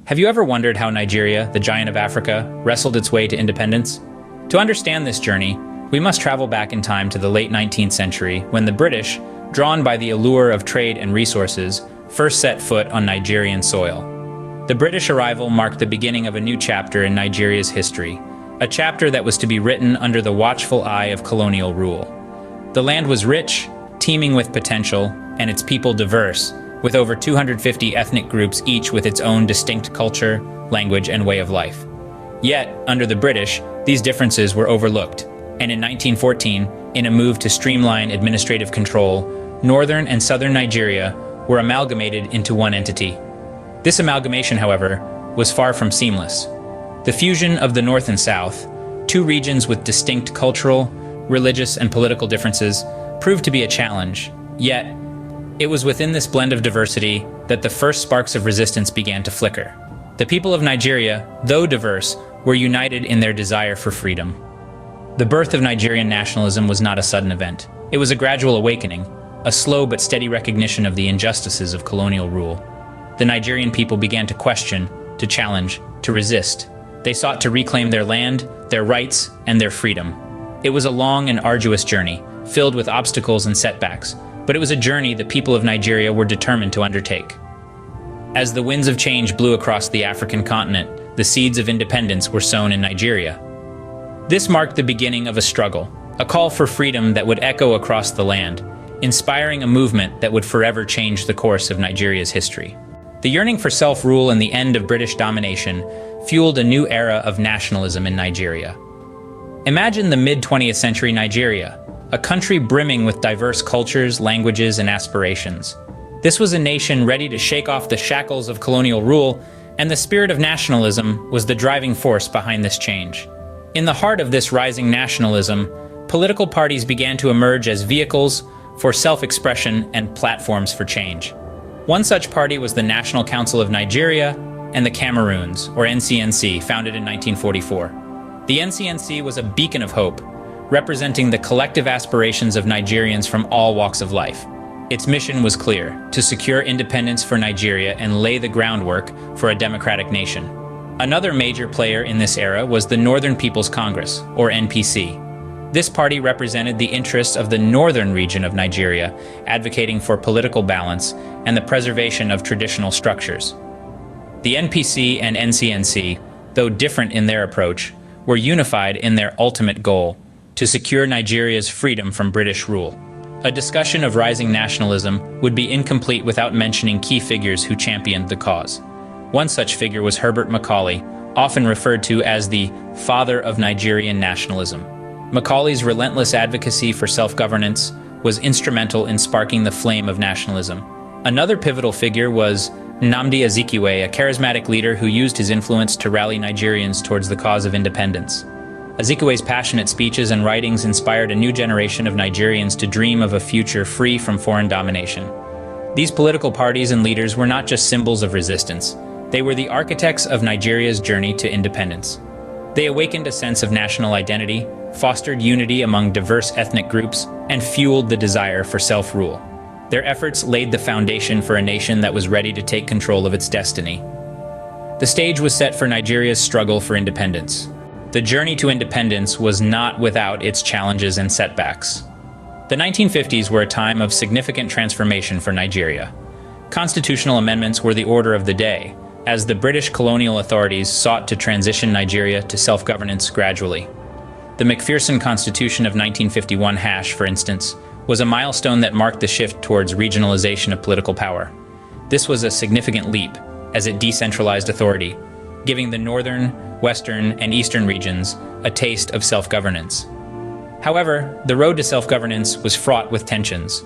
Have you ever wondered how Nigeria, the giant of Africa, wrestled its way to independence? To understand this journey, we must travel back in time to the late 19th century when the British, drawn by the allure of trade and resources, first set foot on Nigerian soil. The British arrival marked the beginning of a new chapter in Nigeria's history, a chapter that was to be written under the watchful eye of colonial rule. The land was rich, teeming with potential, and its people diverse, with over 250 ethnic groups, each with its own distinct culture, language, and way of life. Yet, under the British, these differences were overlooked, and in 1914, in a move to streamline administrative control, northern and southern Nigeria were amalgamated into one entity. This amalgamation, however, was far from seamless. The fusion of the North and South, two regions with distinct cultural, religious, and political differences, proved to be a challenge. Yet, it was within this blend of diversity that the first sparks of resistance began to flicker. The people of Nigeria, though diverse, were united in their desire for freedom. The birth of Nigerian nationalism was not a sudden event. It was a gradual awakening, a slow but steady recognition of the injustices of colonial rule. The Nigerian people began to question, to challenge, to resist. They sought to reclaim their land, their rights, and their freedom. It was a long and arduous journey, filled with obstacles and setbacks, but it was a journey the people of Nigeria were determined to undertake. As the winds of change blew across the African continent, the seeds of independence were sown in Nigeria. This marked the beginning of a struggle, a call for freedom that would echo across the land, inspiring a movement that would forever change the course of Nigeria's history. The yearning for self-rule and the end of British domination fueled a new era of nationalism in Nigeria. Imagine the mid-20th century Nigeria, a country brimming with diverse cultures, languages, and aspirations. This was a nation ready to shake off the shackles of colonial rule, and the spirit of nationalism was the driving force behind this change. In the heart of this rising nationalism, political parties began to emerge as vehicles for self-expression and platforms for change. One such party was the National Council of Nigeria and the Cameroons, or NCNC, founded in 1944. The NCNC was a beacon of hope, representing the collective aspirations of Nigerians from all walks of life. Its mission was clear: to secure independence for Nigeria and lay the groundwork for a democratic nation. Another major player in this era was the Northern People's Congress, or NPC. This party represented the interests of the northern region of Nigeria, advocating for political balance and the preservation of traditional structures. The NPC and NCNC, though different in their approach, were unified in their ultimate goal: to secure Nigeria's freedom from British rule. A discussion of rising nationalism would be incomplete without mentioning key figures who championed the cause. One such figure was Herbert Macaulay, often referred to as the father of Nigerian nationalism. Macaulay's relentless advocacy for self-governance was instrumental in sparking the flame of nationalism. Another pivotal figure was Nnamdi Azikiwe, a charismatic leader who used his influence to rally Nigerians towards the cause of independence. Azikiwe's passionate speeches and writings inspired a new generation of Nigerians to dream of a future free from foreign domination. These political parties and leaders were not just symbols of resistance. They were the architects of Nigeria's journey to independence. They awakened a sense of national identity, fostered unity among diverse ethnic groups, and fueled the desire for self-rule. Their efforts laid the foundation for a nation that was ready to take control of its destiny. The stage was set for Nigeria's struggle for independence. The journey to independence was not without its challenges and setbacks. The 1950s were a time of significant transformation for Nigeria. Constitutional amendments were the order of the day, as the British colonial authorities sought to transition Nigeria to self-governance gradually. The Macpherson Constitution of 1951, for instance, was a milestone that marked the shift towards regionalization of political power. This was a significant leap, as it decentralized authority, giving the northern, western, and eastern regions a taste of self-governance. However, the road to self-governance was fraught with tensions.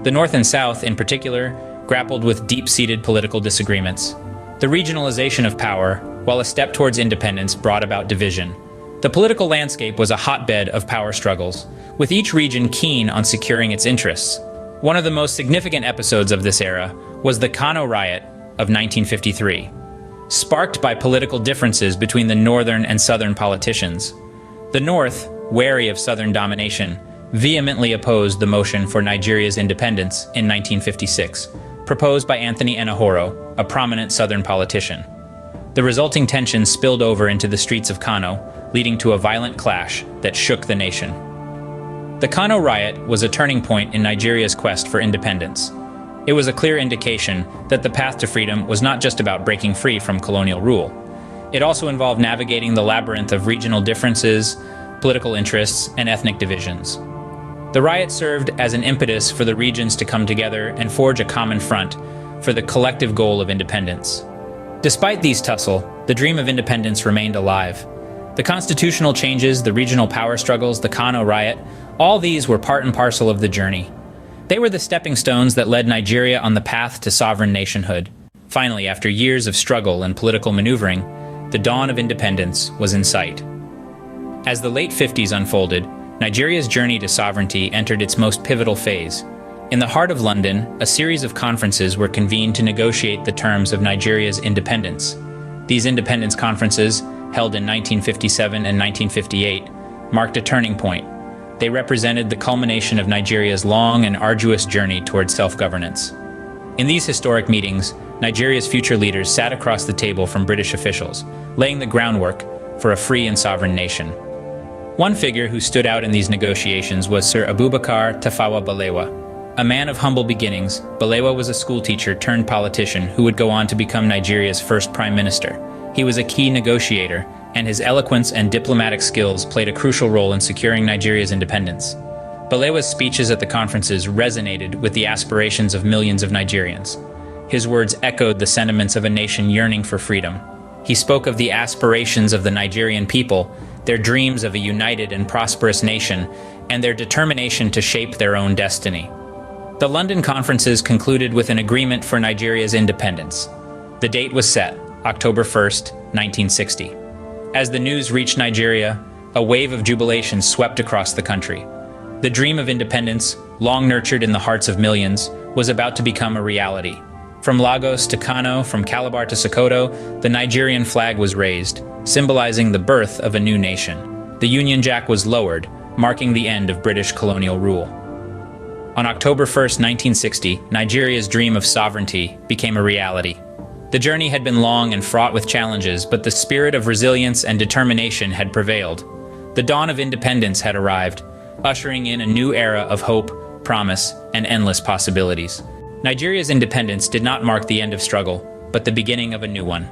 The North and South, in particular, grappled with deep-seated political disagreements. The regionalization of power, while a step towards independence, brought about division. The political landscape was a hotbed of power struggles, with each region keen on securing its interests. One of the most significant episodes of this era was the Kano Riot of 1953, sparked by political differences between the northern and southern politicians. The North, wary of southern domination, vehemently opposed the motion for Nigeria's independence in 1956, proposed by Anthony Enahoro, a prominent southern politician. The resulting tensions spilled over into the streets of Kano, leading to a violent clash that shook the nation. The Kano riot was a turning point in Nigeria's quest for independence. It was a clear indication that the path to freedom was not just about breaking free from colonial rule. It also involved navigating the labyrinth of regional differences, political interests, and ethnic divisions. The riot served as an impetus for the regions to come together and forge a common front for the collective goal of independence. Despite these tussle, the dream of independence remained alive. The constitutional changes, the regional power struggles, the Kano riot, all these were part and parcel of the journey. They were the stepping stones that led Nigeria on the path to sovereign nationhood. Finally, after years of struggle and political maneuvering, the dawn of independence was in sight. As the late 50s unfolded, Nigeria's journey to sovereignty entered its most pivotal phase. In the heart of London, a series of conferences were convened to negotiate the terms of Nigeria's independence. These independence conferences, held in 1957 and 1958, marked a turning point. They represented the culmination of Nigeria's long and arduous journey towards self-governance. In these historic meetings, Nigeria's future leaders sat across the table from British officials, laying the groundwork for a free and sovereign nation. One figure who stood out in these negotiations was Sir Abubakar Tafawa Balewa. A man of humble beginnings, Balewa was a schoolteacher turned politician who would go on to become Nigeria's first prime minister. He was a key negotiator, and his eloquence and diplomatic skills played a crucial role in securing Nigeria's independence. Balewa's speeches at the conferences resonated with the aspirations of millions of Nigerians. His words echoed the sentiments of a nation yearning for freedom. He spoke of the aspirations of the Nigerian people, their dreams of a united and prosperous nation, and their determination to shape their own destiny. The London conferences concluded with an agreement for Nigeria's independence. The date was set, October 1st, 1960. As the news reached Nigeria, a wave of jubilation swept across the country. The dream of independence, long nurtured in the hearts of millions, was about to become a reality. From Lagos to Kano, from Calabar to Sokoto, the Nigerian flag was raised, symbolizing the birth of a new nation. The Union Jack was lowered, marking the end of British colonial rule. On October 1st, 1960, Nigeria's dream of sovereignty became a reality. The journey had been long and fraught with challenges, but the spirit of resilience and determination had prevailed. The dawn of independence had arrived, ushering in a new era of hope, promise, and endless possibilities. Nigeria's independence did not mark the end of struggle, but the beginning of a new one.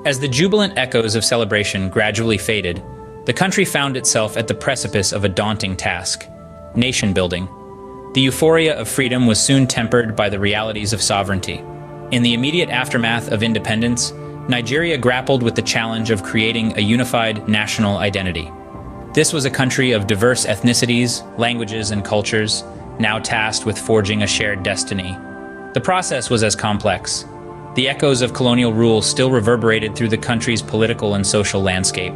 As the jubilant echoes of celebration gradually faded, the country found itself at the precipice of a daunting task: nation building. The euphoria of freedom was soon tempered by the realities of sovereignty. In the immediate aftermath of independence, Nigeria grappled with the challenge of creating a unified national identity. This was a country of diverse ethnicities, languages, and cultures, now tasked with forging a shared destiny. The process was as complex. The echoes of colonial rule still reverberated through the country's political and social landscape.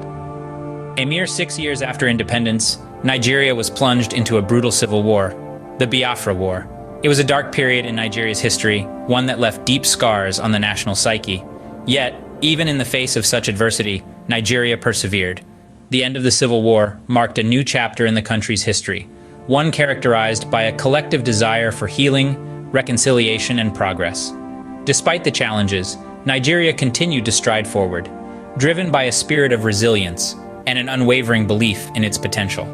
A mere 6 years after independence, Nigeria was plunged into a brutal civil war, the Biafra War. It was a dark period in Nigeria's history, one that left deep scars on the national psyche. Yet, even in the face of such adversity, Nigeria persevered. The end of the Civil War marked a new chapter in the country's history, one characterized by a collective desire for healing, reconciliation, and progress. Despite the challenges, Nigeria continued to stride forward, driven by a spirit of resilience and an unwavering belief in its potential.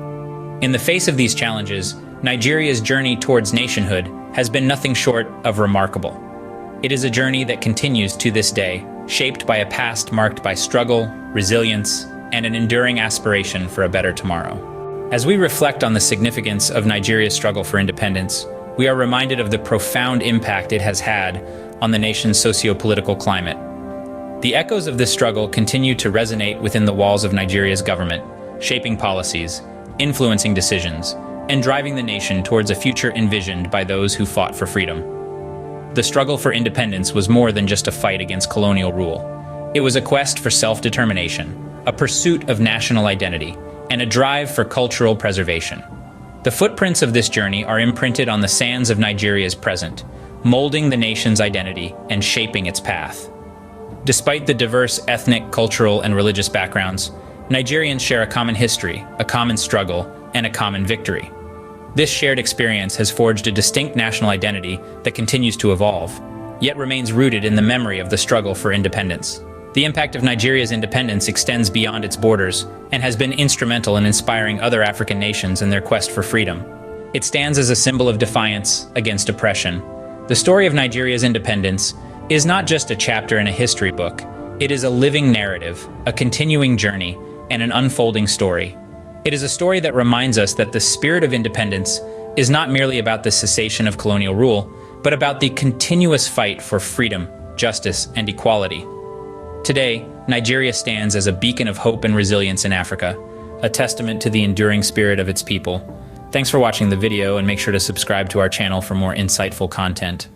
In the face of these challenges, Nigeria's journey towards nationhood has been nothing short of remarkable. It is a journey that continues to this day, shaped by a past marked by struggle, resilience, and an enduring aspiration for a better tomorrow. As we reflect on the significance of Nigeria's struggle for independence, we are reminded of the profound impact it has had on the nation's socio-political climate. The echoes of this struggle continue to resonate within the walls of Nigeria's government, shaping policies, influencing decisions, and driving the nation towards a future envisioned by those who fought for freedom. The struggle for independence was more than just a fight against colonial rule. It was a quest for self-determination, a pursuit of national identity, and a drive for cultural preservation. The footprints of this journey are imprinted on the sands of Nigeria's present, molding the nation's identity and shaping its path. Despite the diverse ethnic, cultural, and religious backgrounds, Nigerians share a common history, a common struggle, and a common victory. This shared experience has forged a distinct national identity that continues to evolve, yet remains rooted in the memory of the struggle for independence. The impact of Nigeria's independence extends beyond its borders and has been instrumental in inspiring other African nations in their quest for freedom. It stands as a symbol of defiance against oppression. The story of Nigeria's independence is not just a chapter in a history book. It is a living narrative, a continuing journey, and an unfolding story. It is a story that reminds us that the spirit of independence is not merely about the cessation of colonial rule, but about the continuous fight for freedom, justice, and equality. Today, Nigeria stands as a beacon of hope and resilience in Africa, a testament to the enduring spirit of its people. Thanks for watching the video, and make sure to subscribe to our channel for more insightful content.